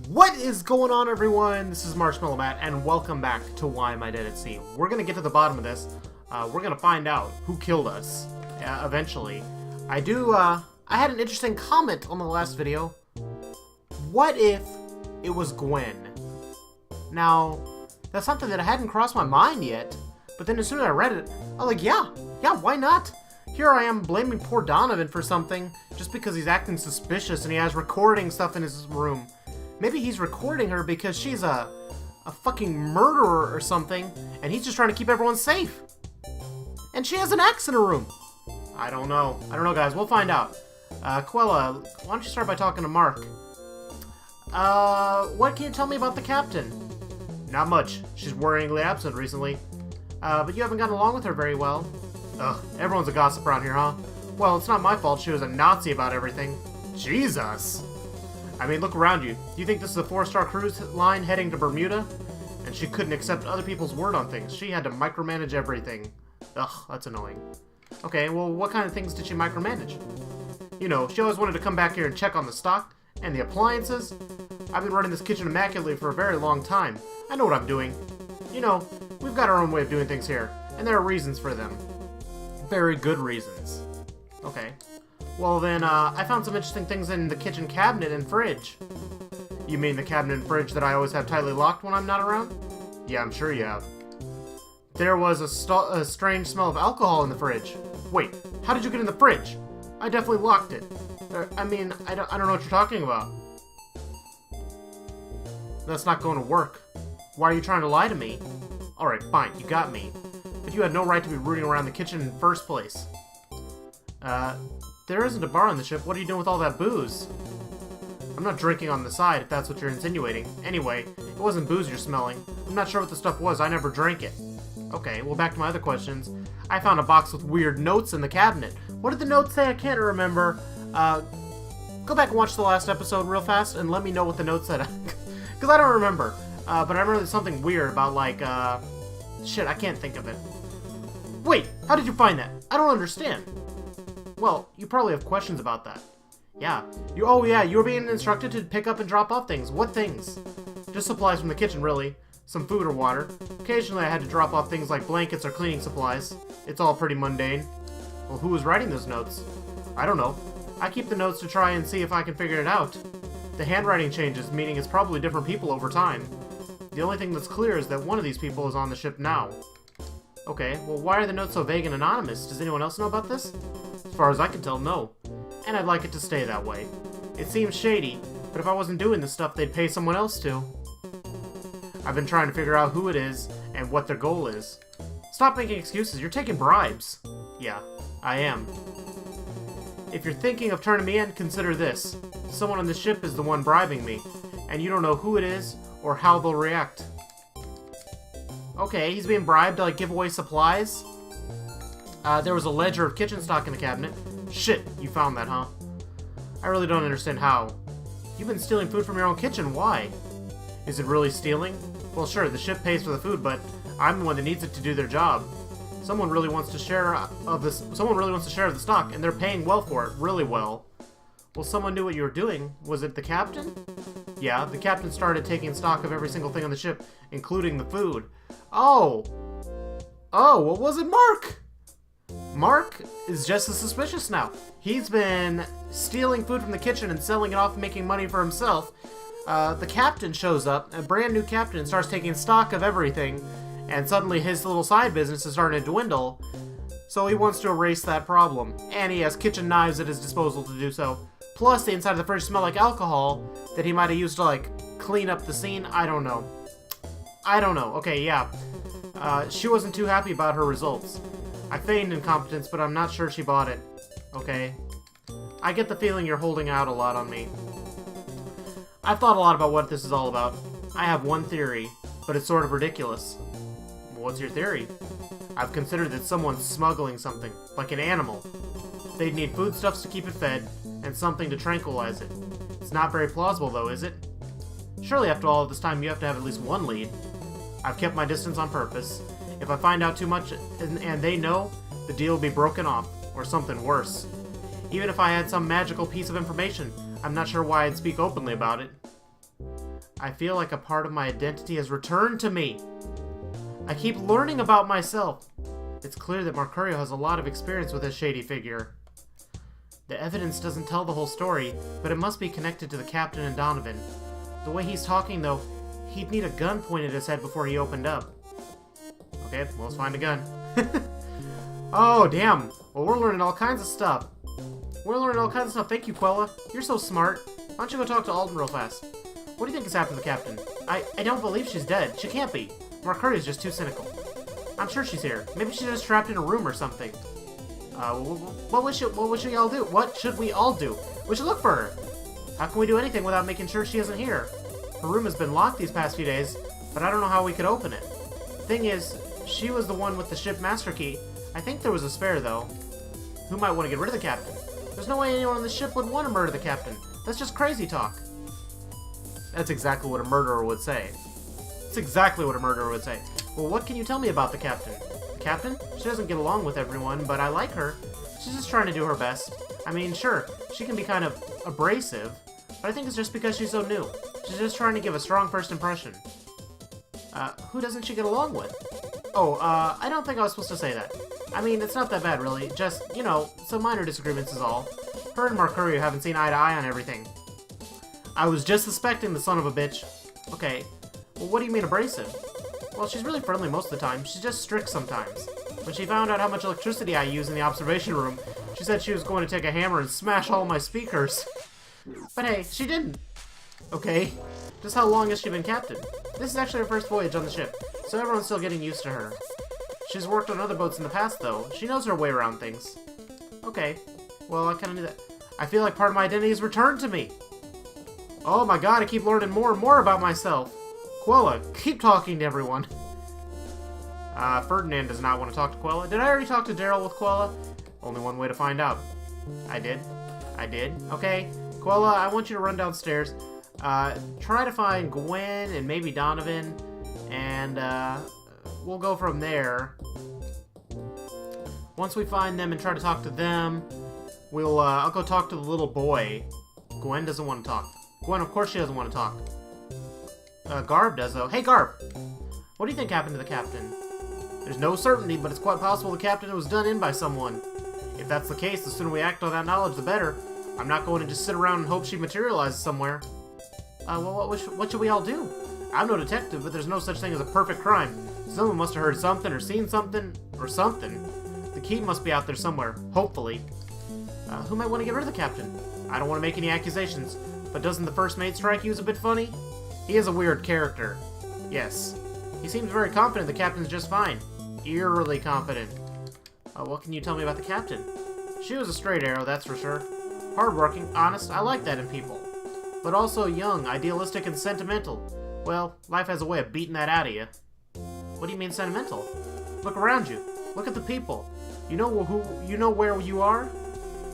What is going on, everyone? This is Marshmallow Matt, and welcome back to Why Am I Dead at Sea. We're gonna get to the bottom of this. We're gonna find out who killed us, eventually. I had an interesting comment on the last video. What if it was Gwen? Now, that's something that hadn't crossed my mind yet, but then as soon as I read it, I was like, yeah, why not? Here I am blaming poor Donovan for something, just because he's acting suspicious and he has recording stuff in his room. Maybe he's recording her because she's a fucking murderer or something, and he's just trying to keep everyone safe. And she has an axe in her room. I don't know, guys. We'll find out. Quella, why don't you start by talking to Mark? What can you tell me about the captain? Not much. She's worryingly absent recently. But you haven't gotten along with her very well. Ugh, everyone's a gossip around here, huh? Well, it's not my fault she was a Nazi about everything. Jesus! I mean, look around you. Do you think this is a 4-star cruise line heading to Bermuda? And she couldn't accept other people's word on things. She had to micromanage everything. Ugh, that's annoying. Okay, well, what kind of things did she micromanage? You know, she always wanted to come back here and check on the stock and the appliances. I've been running this kitchen immaculately for a very long time. I know what I'm doing. You know, we've got our own way of doing things here, and there are reasons for them. Very good reasons. Okay. Well then, I found some interesting things in the kitchen cabinet and fridge. You mean the cabinet and fridge that I always have tightly locked when I'm not around? Yeah, I'm sure you have. There was a strange smell of alcohol in the fridge. Wait, how did you get in the fridge? I definitely locked it. I mean, I don't know what you're talking about. That's not going to work. Why are you trying to lie to me? Alright, fine, you got me. But you had no right to be rooting around the kitchen in the first place. There isn't a bar on the ship. What are you doing with all that booze? I'm not drinking on the side, if that's what you're insinuating. Anyway, it wasn't booze you're smelling. I'm not sure what the stuff was. I never drank it. Okay, well, back to my other questions. I found a box with weird notes in the cabinet. What did the notes say? I can't remember. Go back and watch the last episode real fast and let me know what the notes said. Because I don't remember. But I remember there's something weird about, like, shit, I can't think of it. Wait, how did you find that? I don't understand. Well, you probably have questions about that. Yeah. You were being instructed to pick up and drop off things. What things? Just supplies from the kitchen, really. Some food or water. Occasionally I had to drop off things like blankets or cleaning supplies. It's all pretty mundane. Well, who was writing those notes? I don't know. I keep the notes to try and see if I can figure it out. The handwriting changes, meaning it's probably different people over time. The only thing that's clear is that one of these people is on the ship now. Okay, well, why are the notes so vague and anonymous? Does anyone else know about this? As far as I can tell, no. And I'd like it to stay that way. It seems shady, but if I wasn't doing this stuff, they'd pay someone else to. I've been trying to figure out who it is and what their goal is. Stop making excuses. You're taking bribes. Yeah, I am. If you're thinking of turning me in, consider this. Someone on the ship is the one bribing me, and you don't know who it is or how they'll react. Okay, he's being bribed to, like, give away supplies. There was a ledger of kitchen stock in the cabinet. Shit, you found that, huh? I really don't understand how. You've been stealing food from your own kitchen, why? Is it really stealing? Well, sure, the ship pays for the food, but I'm the one that needs it to do their job. Someone really wants to share of the stock, and they're paying well for it, really well. Well, someone knew what you were doing. Was it the captain? Yeah, the captain started taking stock of every single thing on the ship, including the food. Oh, well, was it Mark? Mark is just as suspicious now. He's been stealing food from the kitchen and selling it off and making money for himself. The captain shows up, a brand new captain, and starts taking stock of everything, and suddenly his little side business is starting to dwindle. So he wants to erase that problem, and he has kitchen knives at his disposal to do so. Plus, the inside of the fridge smell like alcohol that he might have used to, like, clean up the scene. I don't know. Okay, yeah. She wasn't too happy about her results. I feigned incompetence, but I'm not sure she bought it. Okay. I get the feeling you're holding out a lot on me. I've thought a lot about what this is all about. I have one theory, but it's sort of ridiculous. What's your theory? I've considered that someone's smuggling something, like an animal. They'd need foodstuffs to keep it fed, and something to tranquilize it. It's not very plausible, though, is it? Surely after all of this time you have to have at least one lead. I've kept my distance on purpose. If I find out too much and they know, the deal will be broken off, or something worse. Even if I had some magical piece of information, I'm not sure why I'd speak openly about it. I feel like a part of my identity has returned to me. I keep learning about myself. It's clear that Mercurio has a lot of experience with this shady figure. The evidence doesn't tell the whole story, but it must be connected to the captain and Donovan. The way he's talking, though, he'd need a gun pointed at his head before he opened up. Okay, well, let's find a gun. Oh, damn. Well, we're learning all kinds of stuff. Thank you, Quella. You're so smart. Why don't you go talk to Alden real fast? What do you think has happened to the captain? I don't believe she's dead. She can't be. Mercurio's just too cynical. I'm sure she's here. Maybe she's just trapped in a room or something. What should we all do? What should we all do? We should look for her. How can we do anything without making sure she isn't here? Her room has been locked these past few days, but I don't know how we could open it. Thing is, she was the one with the ship master key. I think there was a spare, though. Who might want to get rid of the captain? There's no way anyone on the ship would want to murder the captain. That's just crazy talk. That's exactly what a murderer would say. Well, what can you tell me about the captain? The captain? She doesn't get along with everyone, but I like her. She's just trying to do her best. I mean, sure, she can be kind of abrasive, but I think it's just because she's so new. She's just trying to give a strong first impression. Who doesn't she get along with? Oh, I don't think I was supposed to say that. I mean, it's not that bad, really. Just, you know, some minor disagreements is all. Her and Mercurio haven't seen eye to eye on everything. I was just suspecting the son of a bitch. Okay, well, what do you mean abrasive? Well, she's really friendly most of the time. She's just strict sometimes. When she found out how much electricity I use in the observation room, she said she was going to take a hammer and smash all my speakers. But hey, she didn't. Okay, just how long has she been captain? This is actually her first voyage on the ship, so everyone's still getting used to her. She's worked on other boats in the past, though. She knows her way around things. Okay, well, I kind of knew that. I feel like part of my identity has returned to me. Oh my god, I keep learning more and more about myself. Quella, keep talking to everyone. Ferdinand does not want to talk to Quella. Did I already talk to Daryl with Quella? Only one way to find out. I did. Okay, Quella, I want you to run downstairs. Try to find Gwen and maybe Donovan, and we'll go from there. Once we find them and try to talk to them, I'll go talk to the little boy. Gwen doesn't want to talk. Gwen, of course she doesn't want to talk. Garb does, though. Hey, Garb! What do you think happened to the captain? There's no certainty, but it's quite possible the captain was done in by someone. If that's the case, the sooner we act on that knowledge, the better. I'm not going to just sit around and hope she materializes somewhere. Well, what should we all do? I'm no detective, but there's no such thing as a perfect crime. Someone must have heard something or seen something or something. The key must be out there somewhere, hopefully. Who might want to get rid of the captain? I don't want to make any accusations, but doesn't the first mate strike you as a bit funny? He is a weird character. Yes. He seems very confident the captain's just fine. Eerily confident. What can you tell me about the captain? She was a straight arrow, that's for sure. Hardworking, honest, I like that in people. But also young, idealistic, and sentimental. Well, life has a way of beating that out of you. What do you mean sentimental? Look around you. Look at the people. You know where you are?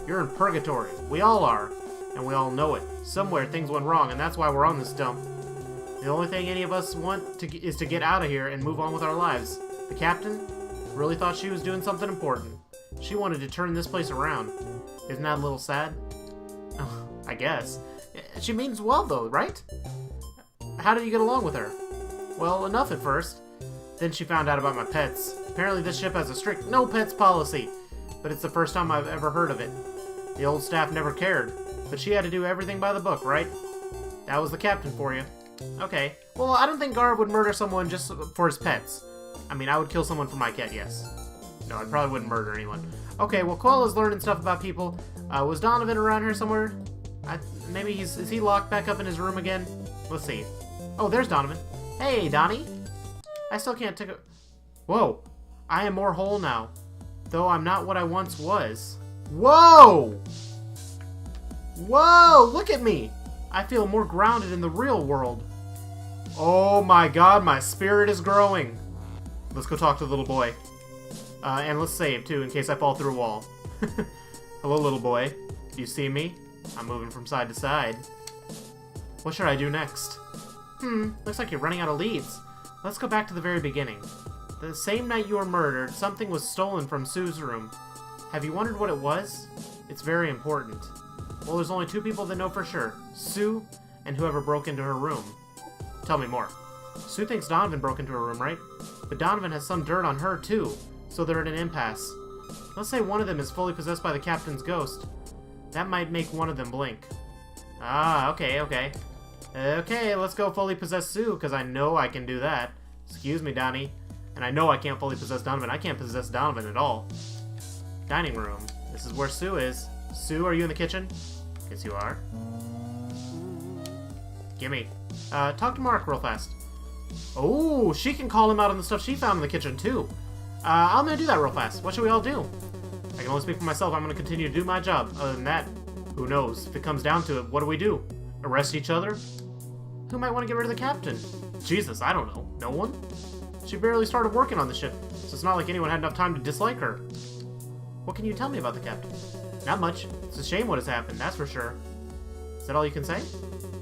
You're in purgatory. We all are. And we all know it. Somewhere things went wrong, and that's why we're on this dump. The only thing any of us want is to get out of here and move on with our lives. The captain really thought she was doing something important. She wanted to turn this place around. Isn't that a little sad? Oh, I guess. She means well, though, right? How did you get along with her? Well, enough at first. Then she found out about my pets. Apparently this ship has a strict no pets policy, but it's the first time I've ever heard of it. The old staff never cared, but she had to do everything by the book, right? That was the captain for you. Okay. Well, I don't think Garb would murder someone just for his pets. I mean, I would kill someone for my cat, yes. No, I probably wouldn't murder anyone. Okay, well, Quella's learning stuff about people. Was Donovan around here somewhere? Maybe is he locked back up in his room again? Let's see. Oh, there's Donovan. Hey, Donnie. I still can't take a... Whoa. I am more whole now. Though I'm not what I once was. Whoa! Whoa, look at me! I feel more grounded in the real world. Oh my god, my spirit is growing. Let's go talk to the little boy. And let's save, too, in case I fall through a wall. Hello, little boy. Do you see me? I'm moving from side to side. What should I do next? Looks like you're running out of leads. Let's go back to the very beginning. The same night you were murdered, something was stolen from Sue's room. Have you wondered what it was? It's very important. Well, there's only two people that know for sure. Sue, and whoever broke into her room. Tell me more. Sue thinks Donovan broke into her room, right? But Donovan has some dirt on her, too, so they're at an impasse. Let's say one of them is fully possessed by the captain's ghost. That might make one of them blink. Ah, okay. Okay, let's go fully possess Sue, because I know I can do that. Excuse me, Donnie. And I know I can't fully possess Donovan. I can't possess Donovan at all. Dining room. This is where Sue is. Sue, are you in the kitchen? Yes, you are. Gimme. Talk to Mark real fast. Oh, she can call him out on the stuff she found in the kitchen, too. I'm gonna do that real fast. What should we all do? I can only speak for myself. I'm gonna continue to do my job. Other than that, who knows? If it comes down to it, what do we do? Arrest each other? Who might want to get rid of the captain? Jesus, I don't know. No one? She barely started working on the ship, so it's not like anyone had enough time to dislike her. What can you tell me about the captain? Not much. It's a shame what has happened, that's for sure. Is that all you can say?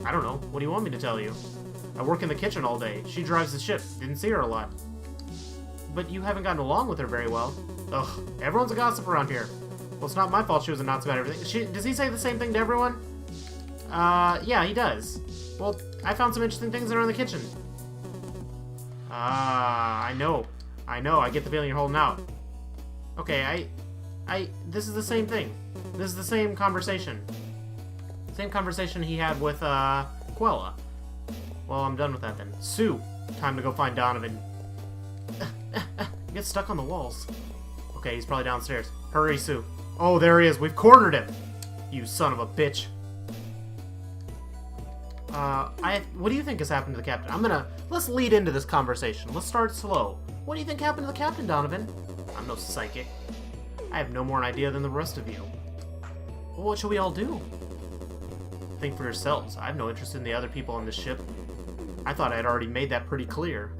I don't know. What do you want me to tell you? I work in the kitchen all day. She drives the ship. Didn't see her a lot. But you haven't gotten along with her very well. Ugh, everyone's a gossip around here. Well, it's not my fault she was a nuts about everything. Does he say the same thing to everyone? Yeah, he does. Well, I found some interesting things that are in the kitchen. I know. I get the feeling you're holding out. Okay, this is the same thing. This is the same conversation. Same conversation he had with, Quella. Well, I'm done with that then. Sue, time to go find Donovan. He gets stuck on the walls. Okay, he's probably downstairs. Hurry, Sue. Oh, there he is. We've cornered him. You son of a bitch. What do you think has happened to the captain? Let's lead into this conversation. Let's start slow. What do you think happened to the captain, Donovan? I'm no psychic. I have no more an idea than the rest of you. Well, what should we all do? Think for yourselves. I have no interest in the other people on this ship. I thought I had already made that pretty clear.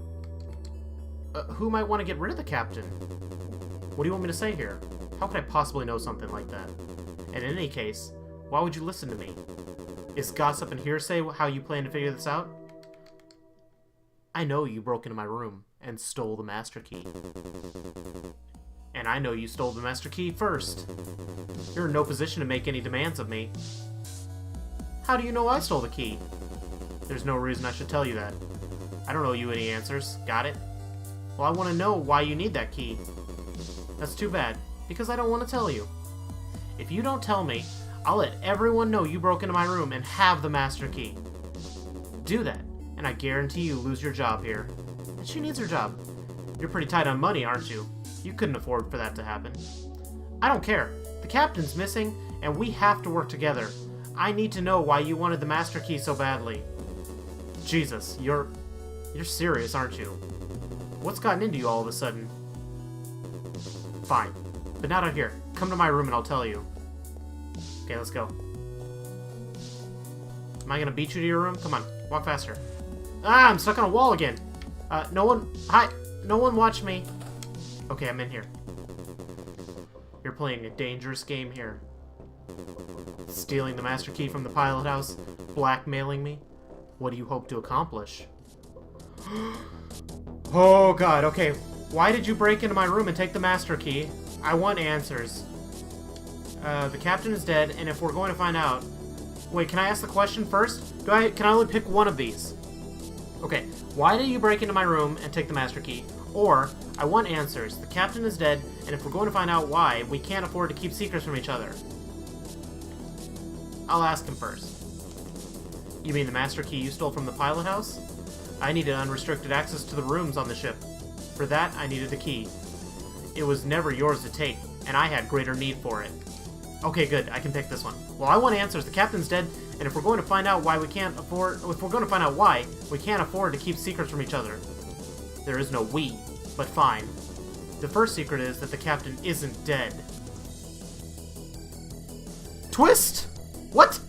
Who might want to get rid of the captain? What do you want me to say here? How could I possibly know something like that? And in any case, why would you listen to me? Is gossip and hearsay how you plan to figure this out? I know you broke into my room and stole the master key. And I know you stole the master key first. You're in no position to make any demands of me. How do you know I stole the key? There's no reason I should tell you that. I don't owe you any answers. Got it? Well, I want to know why you need that key. That's too bad, because I don't want to tell you. If you don't tell me, I'll let everyone know you broke into my room and have the master key. Do that, and I guarantee you lose your job here. And she needs her job. You're pretty tight on money, aren't you? You couldn't afford for that to happen. I don't care. The captain's missing, and we have to work together. I need to know why you wanted the master key so badly. Jesus, you're serious, aren't you? What's gotten into you all of a sudden? Fine, but not out here. Come to my room and I'll tell you. Okay, let's go. Am I gonna beat you to your room? Come on, walk faster. Ah, I'm stuck on a wall again. No one watch me. Okay, I'm in here. You're playing a dangerous game here. Stealing the master key from the pilot house, blackmailing me. What do you hope to accomplish? Oh god, okay. Why did you break into my room and take the master key? I want answers. The captain is dead, and if we're going to find out... Wait, can I ask the question first? Can I only pick one of these? Okay, why did you break into my room and take the master key? Or, I want answers. The captain is dead, and if we're going to find out why, we can't afford to keep secrets from each other. I'll ask him first. You mean the master key you stole from the pilot house? I needed unrestricted access to the rooms on the ship. For that, I needed the key. It was never yours to take, and I had greater need for it. Okay, good. I can pick this one. Well, I want answers. The captain's dead, and if we're going to find out why we can't afford... If we're going to find out why, we can't afford to keep secrets from each other. There is no we, but fine. The first secret is that the captain isn't dead. Twist! What?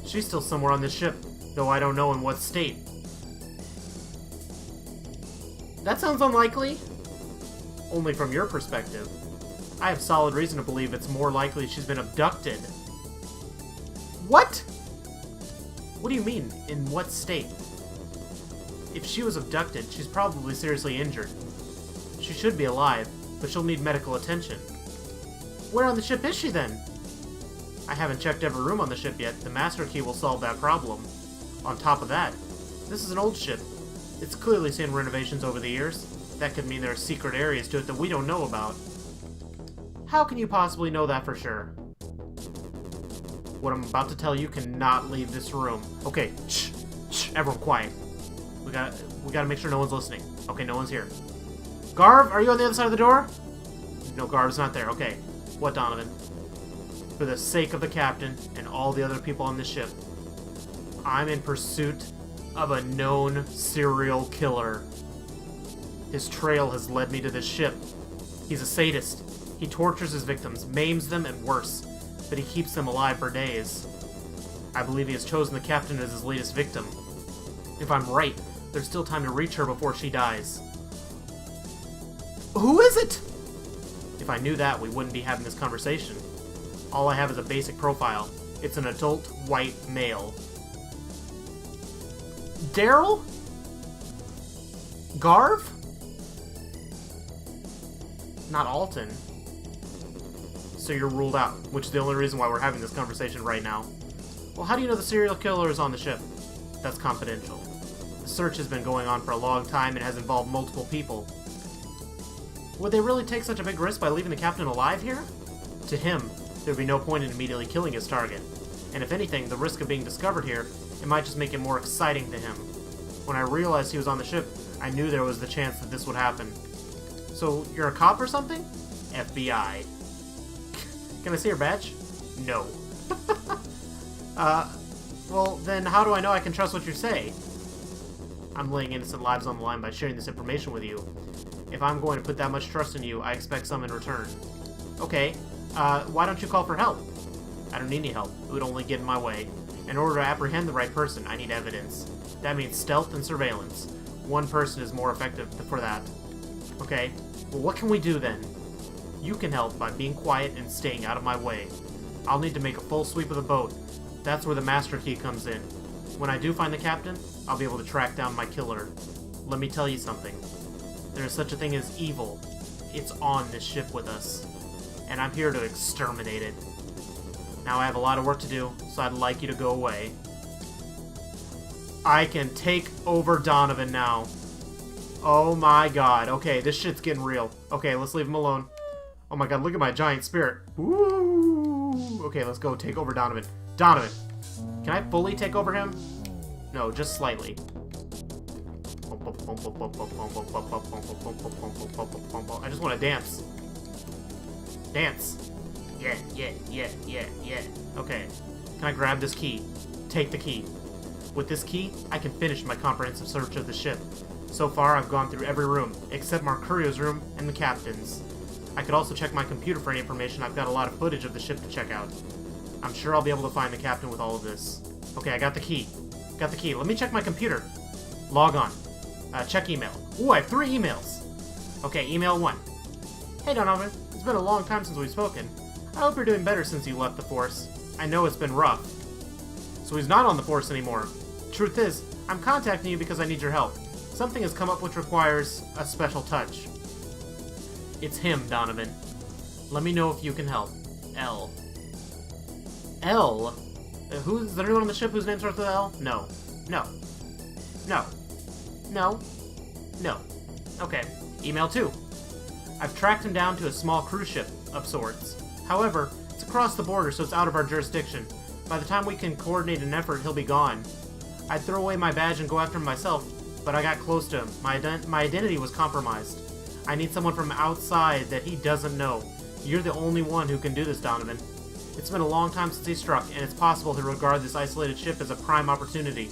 She's still somewhere on this ship, though I don't know in what state. That sounds unlikely. Only from your perspective. I have solid reason to believe it's more likely she's been abducted. What? What do you mean, in what state? If she was abducted, she's probably seriously injured. She should be alive, but she'll need medical attention. Where on the ship is she then? I haven't checked every room on the ship yet. The master key will solve that problem. On top of that, This is an old ship. It's clearly seen renovations over the years. That could mean there are secret areas to it that we don't know about. How can you possibly know that for sure? What I'm about to tell you cannot leave this room. Okay, shh, shh, everyone quiet. We gotta make sure no one's listening. Okay, no one's here. Garv, are you on the other side of the door? No, Garv's not there. Okay. What, Donovan? For the sake of the captain and all the other people on this ship, I'm in pursuit of a known serial killer. His trail has led me to this ship. He's a sadist. He tortures his victims, maims them, and worse, but he keeps them alive for days. I believe he has chosen the captain as his latest victim. If I'm right, there's still time to reach her before she dies. Who is it? If I knew that, we wouldn't be having this conversation. All I have is a basic profile. It's an adult white male. Daryl? Garv? Not Alton. So you're ruled out, which is the only reason why we're having this conversation right now. Well, how do you know the serial killer is on the ship? That's confidential. The search has been going on for a long time and has involved multiple people. Would they really take such a big risk by leaving the captain alive here? To him, there'd be no point in immediately killing his target. And if anything, the risk of being discovered here, it might just make it more exciting to him. When I realized he was on the ship, I knew there was the chance that this would happen. So, you're a cop or something? FBI. Can I see your badge? No. Well, then how do I know I can trust what you say? I'm laying innocent lives on the line by sharing this information with you. If I'm going to put that much trust in you, I expect some in return. Okay, why don't you call for help? I don't need any help. It would only get in my way. In order to apprehend the right person, I need evidence. That means stealth and surveillance. One person is more effective for that. Okay, well what can we do then? You can help by being quiet and staying out of my way. I'll need to make a full sweep of the boat. That's where the master key comes in. When I do find the captain, I'll be able to track down my killer. Let me tell you something. There is such a thing as evil. It's on this ship with us. And I'm here to exterminate it. Now I have a lot of work to do, so I'd like you to go away. I can take over Donovan now. Oh my god. Okay, this shit's getting real. Okay, let's leave him alone. Oh my god, look at my giant spirit. Woo! Okay, let's go take over Donovan. Donovan! Can I fully take over him? No, just slightly. I just want to dance. Dance. Yeah, yeah, yeah, yeah, yeah. Okay. Can I grab this key? Take the key. With this key, I can finish my comprehensive search of the ship. So far, I've gone through every room, except Mercurio's room and the captain's. I could also check my computer for any information. I've got a lot of footage of the ship to check out. I'm sure I'll be able to find the captain with all of this. Okay, I got the key. Got the key. Let me check my computer. Log on. Check email. Ooh, I have 3 emails. Okay, email 1. Hey Donovan, it's been a long time since we've spoken. I hope you're doing better since you left the Force. I know it's been rough. So he's not on the Force anymore. Truth is, I'm contacting you because I need your help. Something has come up which requires a special touch. It's him, Donovan. Let me know if you can help. L. L? Is there anyone on the ship whose name starts with L? No. No. No. No. No. Okay. Email 2. I've tracked him down to a small cruise ship of sorts. However, it's across the border, so it's out of our jurisdiction. By the time we can coordinate an effort, he'll be gone. I'd throw away my badge and go after him myself, but I got close to him. My identity was compromised. I need someone from outside that he doesn't know. You're the only one who can do this, Donovan. It's been a long time since he struck, and it's possible he'll regard this isolated ship as a prime opportunity.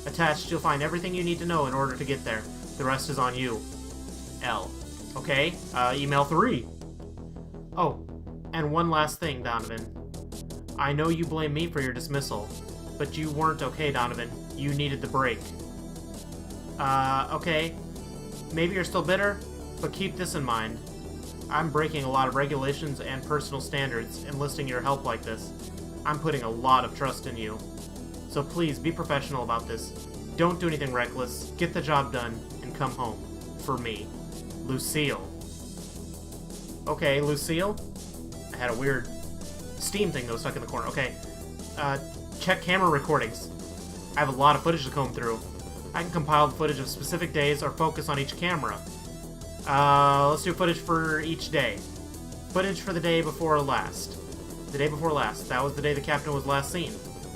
Attached, you'll find everything you need to know in order to get there. The rest is on you. L. Okay, email 3. Oh, and one last thing, Donovan. I know you blame me for your dismissal, but you weren't okay, Donovan. You needed the break. Okay. Maybe you're still bitter, but keep this in mind. I'm breaking a lot of regulations and personal standards enlisting your help like this. I'm putting a lot of trust in you. So please, be professional about this. Don't do anything reckless, get the job done, and come home. For me. Lucille. Okay, Lucille? I had a weird Steam thing that was stuck in the corner. Okay. Check camera recordings. I have a lot of footage to comb through. I can compile footage of specific days or focus on each camera. Let's do footage for each day. Footage for the day before last. The day before last. That was the day the captain was last seen.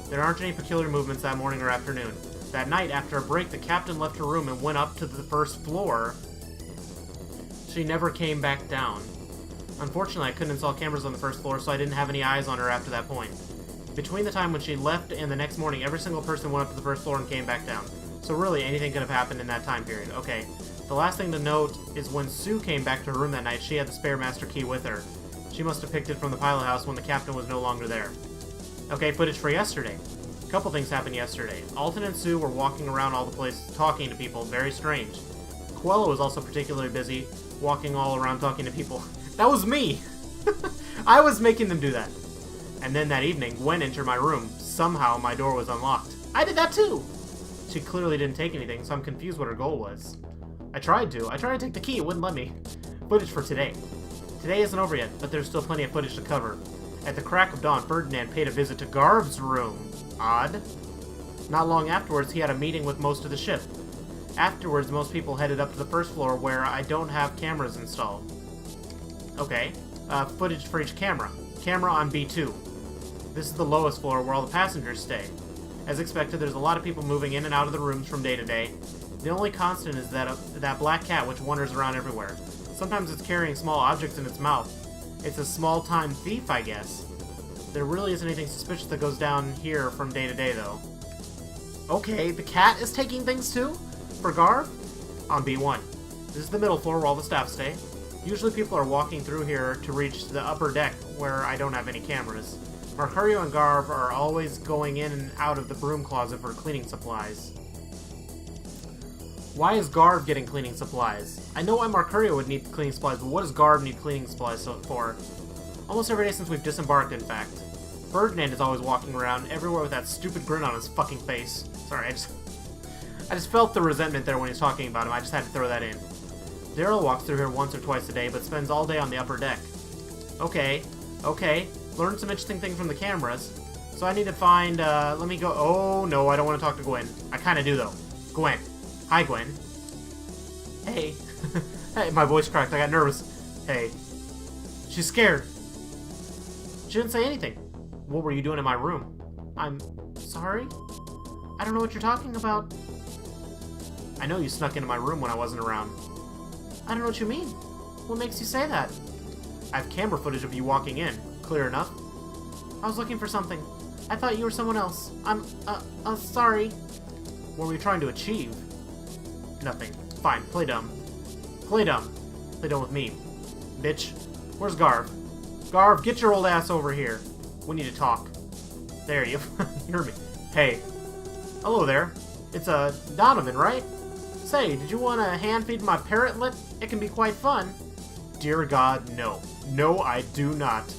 There aren't any peculiar movements that morning or afternoon. That night, after a break, the captain left her room and went up to the first floor. She never came back down. Unfortunately, I couldn't install cameras on the first floor, so I didn't have any eyes on her after that point. Between the time when she left and the next morning, every single person went up to the first floor and came back down. So really, anything could have happened in that time period. Okay. The last thing to note is when Sue came back to her room that night, she had the spare master key with her. She must have picked it from the pilot house when the captain was no longer there. Okay, footage for yesterday. A couple things happened yesterday. Alton and Sue were walking around all the place talking to people. Very strange. Quello was also particularly busy, walking all around talking to people. That was me! I was making them do that. And then that evening, Gwen entered my room. Somehow, my door was unlocked. I did that too! She clearly didn't take anything, so I'm confused what her goal was. I tried to take the key, it wouldn't let me. Footage for today. Today isn't over yet, but there's still plenty of footage to cover. At the crack of dawn, Ferdinand paid a visit to Garv's room. Odd. Not long afterwards, he had a meeting with most of the ship. Afterwards, most people headed up to the first floor where I don't have cameras installed. Okay. Footage for each camera. Camera on B2. This is the lowest floor where all the passengers stay. As expected, there's a lot of people moving in and out of the rooms from day to day. The only constant is that black cat which wanders around everywhere. Sometimes it's carrying small objects in its mouth. It's a small-time thief, I guess. There really isn't anything suspicious that goes down here from day to day, though. Okay, the cat is taking things too? For Garv? On B1. This is the middle floor where all the staff stay. Usually people are walking through here to reach the upper deck, where I don't have any cameras. Mercurio and Garv are always going in and out of the broom closet for cleaning supplies. Why is Garv getting cleaning supplies? I know why Mercurio would need cleaning supplies, but what does Garv need cleaning supplies for? Almost every day since we've disembarked, in fact. Ferdinand is always walking around everywhere with that stupid grin on his fucking face. Sorry, I just felt the resentment there when he's talking about him. I just had to throw that in. Daryl walks through here once or twice a day, but spends all day on the upper deck. Okay. Learn some interesting things from the cameras. So I need to find, let me go. Oh, no, I don't want to talk to Gwen. I kind of do, though. Gwen. Hi, Gwen. Hey. Hey, my voice cracked. I got nervous. Hey. She's scared. She didn't say anything. What were you doing in my room? I'm sorry? I don't know what you're talking about. I know you snuck into my room when I wasn't around. I don't know what you mean. What makes you say that? I have camera footage of you walking in. Clear enough. I was looking for something. I thought you were someone else. I'm sorry. What were you trying to achieve? Nothing. Fine, play dumb. Play dumb. Play dumb with me. Bitch. Where's Garv? Garv, get your old ass over here. We need to talk. There you hear me. Hey. Hello there. It's Donovan, right? Say, did you want to hand feed my parrotlet? It can be quite fun. Dear God, no. No, I do not.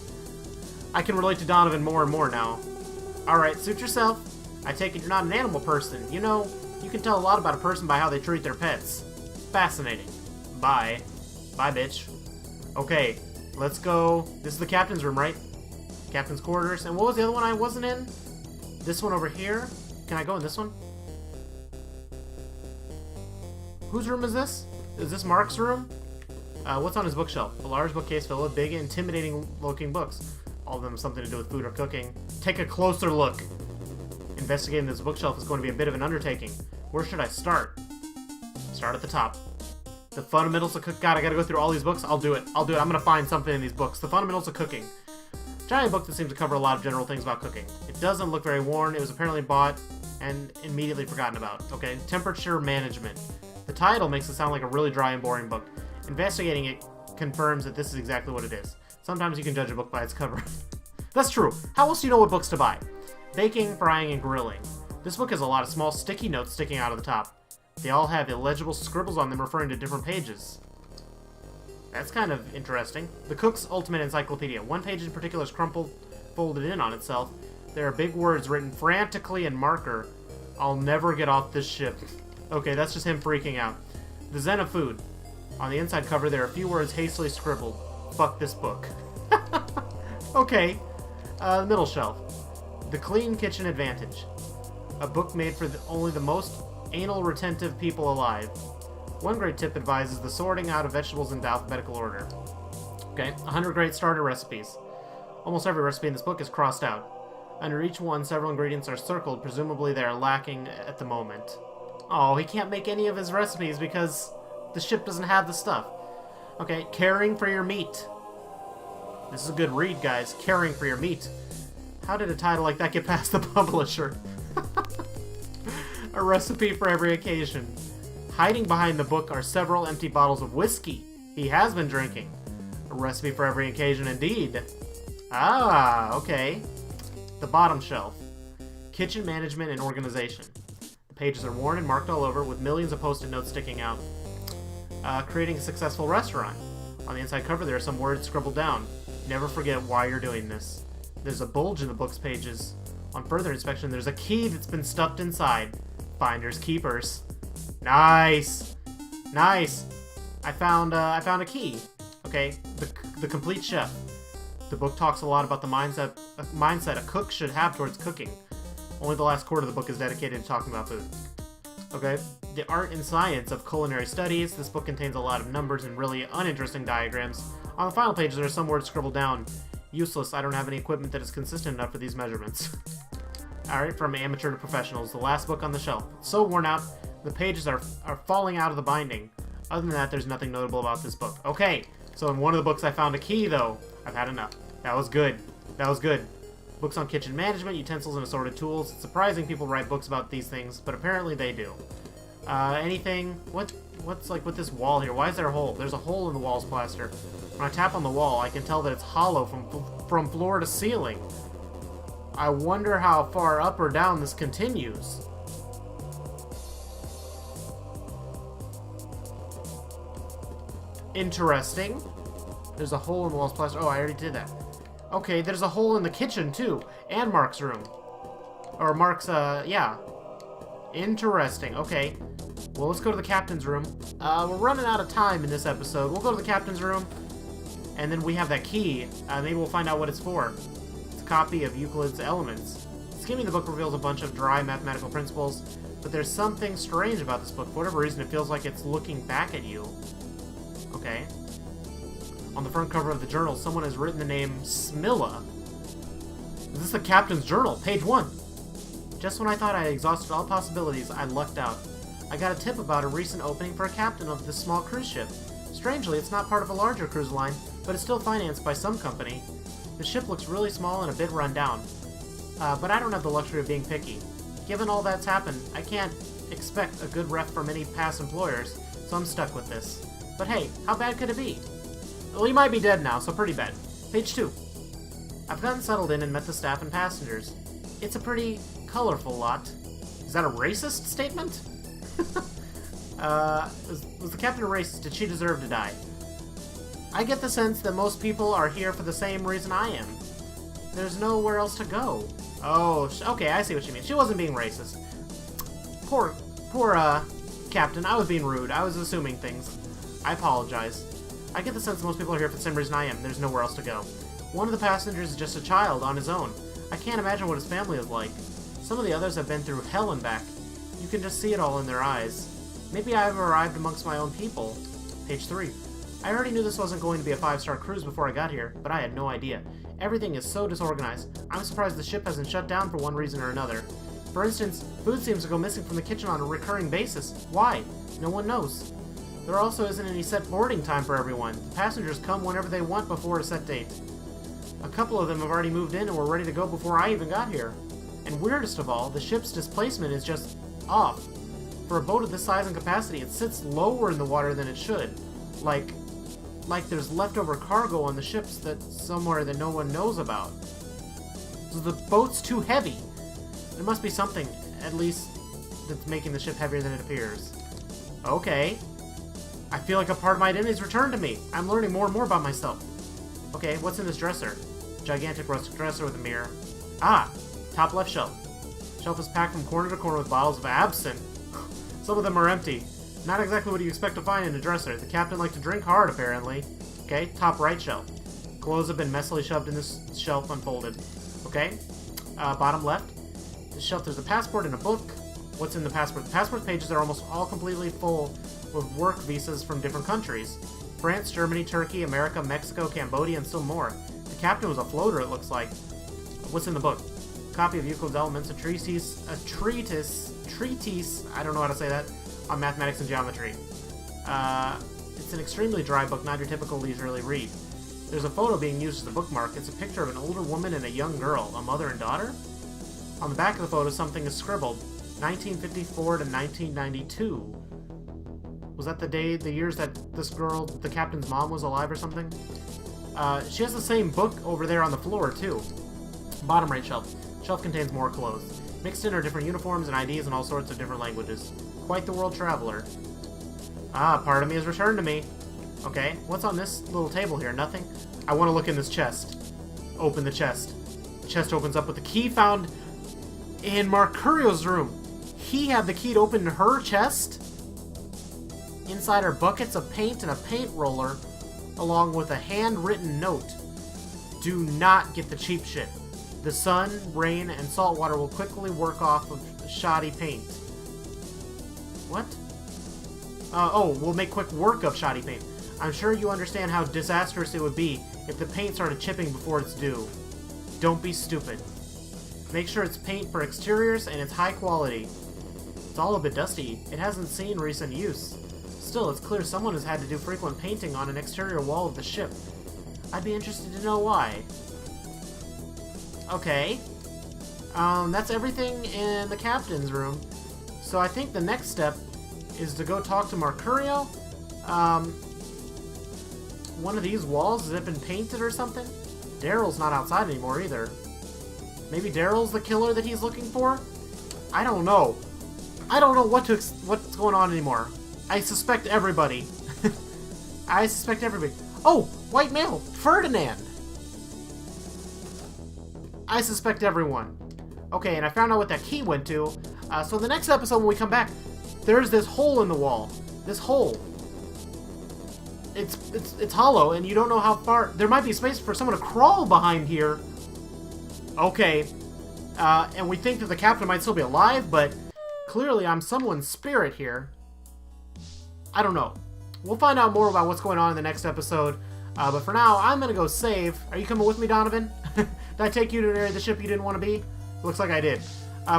I can relate to Donovan more and more now. Alright, suit yourself. I take it you're not an animal person. You know, you can tell a lot about a person by how they treat their pets. Fascinating. Bye. Bye, bitch. Okay, let's go. This is the captain's room, right? Captain's quarters. And what was the other one I wasn't in? This one over here? Can I go in this one? Whose room is this? Is this Mark's room? What's on his bookshelf? A large bookcase filled with big, intimidating-looking books. All of them have something to do with food or cooking. Take a closer look. Investigating this bookshelf is going to be a bit of an undertaking. Where should I start? Start at the top. The fundamentals of cooking. God, I gotta go through all these books. I'll do it. I'm gonna find something in these books. The fundamentals of cooking. Giant book that seems to cover a lot of general things about cooking. It doesn't look very worn. It was apparently bought and immediately forgotten about. Okay, temperature management. The title makes it sound like a really dry and boring book. Investigating it confirms that this is exactly what it is. Sometimes you can judge a book by its cover. That's true. How else do you know what books to buy? Baking, frying, and grilling. This book has a lot of small sticky notes sticking out of the top. They all have illegible scribbles on them referring to different pages. That's kind of interesting. The Cook's Ultimate Encyclopedia. One page in particular is crumpled, folded in on itself. There are big words written frantically in marker. I'll never get off this ship. Okay, that's just him freaking out. The Zen of Food. On the inside cover, there are a few words hastily scribbled. Fuck this book. Okay. The middle shelf. The Clean Kitchen Advantage. A book made for only the most anal retentive people alive. One great tip advises the sorting out of vegetables in alphabetical order. Okay, 100 great starter recipes. Almost every recipe in this book is crossed out. Under each one, several ingredients are circled, presumably they are lacking at the moment. Oh, he can't make any of his recipes because the ship doesn't have the stuff. Okay, caring for your meat. This is a good read, guys. Caring for your meat. How did a title like that get past the publisher? A recipe for every occasion. Hiding behind the book are several empty bottles of whiskey he has been drinking. A recipe for every occasion indeed. Ah, okay. The bottom shelf. Kitchen management and organization. The pages are worn and marked all over with millions of post-it notes sticking out. Creating a successful restaurant. On the inside cover there are some words scribbled down. Never forget why you're doing this. There's a bulge in the book's pages. On further inspection, there's a key that's been stuffed inside. Finders keepers. Nice! Nice! I found a key. Okay, the complete chef. The book talks a lot about the mindset a cook should have towards cooking. Only the last quarter of the book is dedicated to talking about food. Okay, the art and science of culinary studies. This book contains a lot of numbers and really uninteresting diagrams. On the final page, there are some words scribbled down. Useless, I don't have any equipment that is consistent enough for these measurements. Alright, from amateur to professionals, the last book on the shelf. So worn out, the pages are falling out of the binding. Other than that, there's nothing notable about this book. Okay, so in one of the books I found a key, though. I've had enough. That was good. That was good. Books on kitchen management, utensils, and assorted tools. It's surprising people write books about these things, but apparently they do. Anything? What's like with this wall here? Why is there a hole? There's a hole in the wall's plaster. When I tap on the wall, I can tell that it's hollow from floor to ceiling. I wonder how far up or down this continues. Interesting. There's a hole in the wall's plaster. Oh, I already did that. Okay, there's a hole in the kitchen, too. And Mark's room. Or Mark's, yeah. Interesting. Okay. Well, let's go to the captain's room. We're running out of time in this episode. We'll go to the captain's room. And then we have that key. Maybe we'll find out what it's for. It's a copy of Euclid's Elements. Skimming the book reveals a bunch of dry mathematical principles, but there's something strange about this book. For whatever reason, it feels like it's looking back at you. Okay. On the front cover of the journal, someone has written the name Smilla. Is this the captain's journal? Page 1. Just when I thought I had exhausted all possibilities, I lucked out. I got a tip about a recent opening for a captain of this small cruise ship. Strangely, it's not part of a larger cruise line, but it's still financed by some company. The ship looks really small and a bit run down. But I don't have the luxury of being picky. Given all that's happened, I can't expect a good ref from any past employers, so I'm stuck with this. But hey, how bad could it be? Well, he might be dead now, so pretty bad. Page 2. I've gotten settled in and met the staff and passengers. It's a pretty colorful lot. Is that a racist statement? Was the captain a racist? Did she deserve to die? I get the sense that most people are here for the same reason I am. There's nowhere else to go. Oh, okay, I see what you mean. She wasn't being racist. Poor, captain. I was being rude. I was assuming things. I apologize. I get the sense most people are here for the same reason I am. There's nowhere else to go. One of the passengers is just a child on his own. I can't imagine what his family is like. Some of the others have been through hell and back. You can just see it all in their eyes. Maybe I've arrived amongst my own people. Page 3. I already knew this wasn't going to be a 5-star cruise before I got here, but I had no idea. Everything is so disorganized. I'm surprised the ship hasn't shut down for one reason or another. For instance, food seems to go missing from the kitchen on a recurring basis. Why? No one knows. There also isn't any set boarding time for everyone. The passengers come whenever they want before a set date. A couple of them have already moved in and were ready to go before I even got here. And weirdest of all, the ship's displacement is just off. For a boat of this size and capacity, it sits lower in the water than it should. Like there's leftover cargo on the ships somewhere that no one knows about. So the boat's too heavy. There must be something, at least, that's making the ship heavier than it appears. Okay. I feel like a part of my identity is returned to me. I'm learning more and more about myself. Okay, what's in this dresser? Gigantic rustic dresser with a mirror. Ah, top left shelf. Shelf is packed from corner to corner with bottles of absinthe. Some of them are empty. Not exactly what you expect to find in a dresser. The captain liked to drink hard, apparently. Okay, top right shelf. Clothes have been messily shoved in this shelf unfolded. Okay, bottom left. This shelf, there's a passport and a book. What's in the passport? The passport pages are almost all completely full with work visas from different countries. France, Germany, Turkey, America, Mexico, Cambodia, and still more. The captain was a floater, it looks like. What's in the book? Copy of Euclid's Elements, a treatise, I don't know how to say that, on mathematics and geometry. It's an extremely dry book, not your typical leisurely read. There's a photo being used as a bookmark. It's a picture of an older woman and a young girl, a mother and daughter? On the back of the photo, something is scribbled. 1954 to 1992. Was that the years that this girl, the captain's mom, was alive or something? She has the same book over there on the floor, too. Bottom right shelf. Shelf contains more clothes. Mixed in are different uniforms and IDs in all sorts of different languages. Quite the world traveler. Ah, part of me has returned to me. Okay, what's on this little table here? Nothing? I want to look in this chest. Open the chest. The chest opens up with the key found in Mercurio's room. He had the key to open her chest? Inside are buckets of paint and a paint roller, along with a handwritten note. Do not get the cheap shit. The sun, rain, and salt water will quickly work off of shoddy paint. What? We'll make quick work of shoddy paint. I'm sure you understand how disastrous it would be if the paint started chipping before it's due. Don't be stupid. Make sure it's paint for exteriors and it's high quality. It's all a bit dusty. It hasn't seen recent use. Still, it's clear someone has had to do frequent painting on an exterior wall of the ship. I'd be interested to know why. Okay. That's everything in the captain's room. So I think the next step is to go talk to Mercurio. One of these walls, has it been painted or something? Daryl's not outside anymore either. Maybe Daryl's the killer that he's looking for? I don't know. I don't know what's going on anymore. I suspect everybody. I suspect everybody. Oh, white male, Ferdinand. I suspect everyone. Okay, and I found out what that key went to. So the next episode when we come back, there's this hole in the wall. This hole. It's hollow, and you don't know how far. There might be space for someone to crawl behind here. Okay. And we think that the captain might still be alive, but clearly I'm someone's spirit here. I don't know. We'll find out more about what's going on in the next episode. But for now, I'm going to go save. Are you coming with me, Donovan? Did I take you to an area of the ship you didn't want to be? Looks like I did.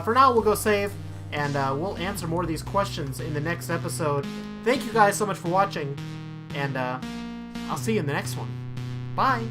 For now, we'll go save, and we'll answer more of these questions in the next episode. Thank you guys so much for watching, and I'll see you in the next one. Bye!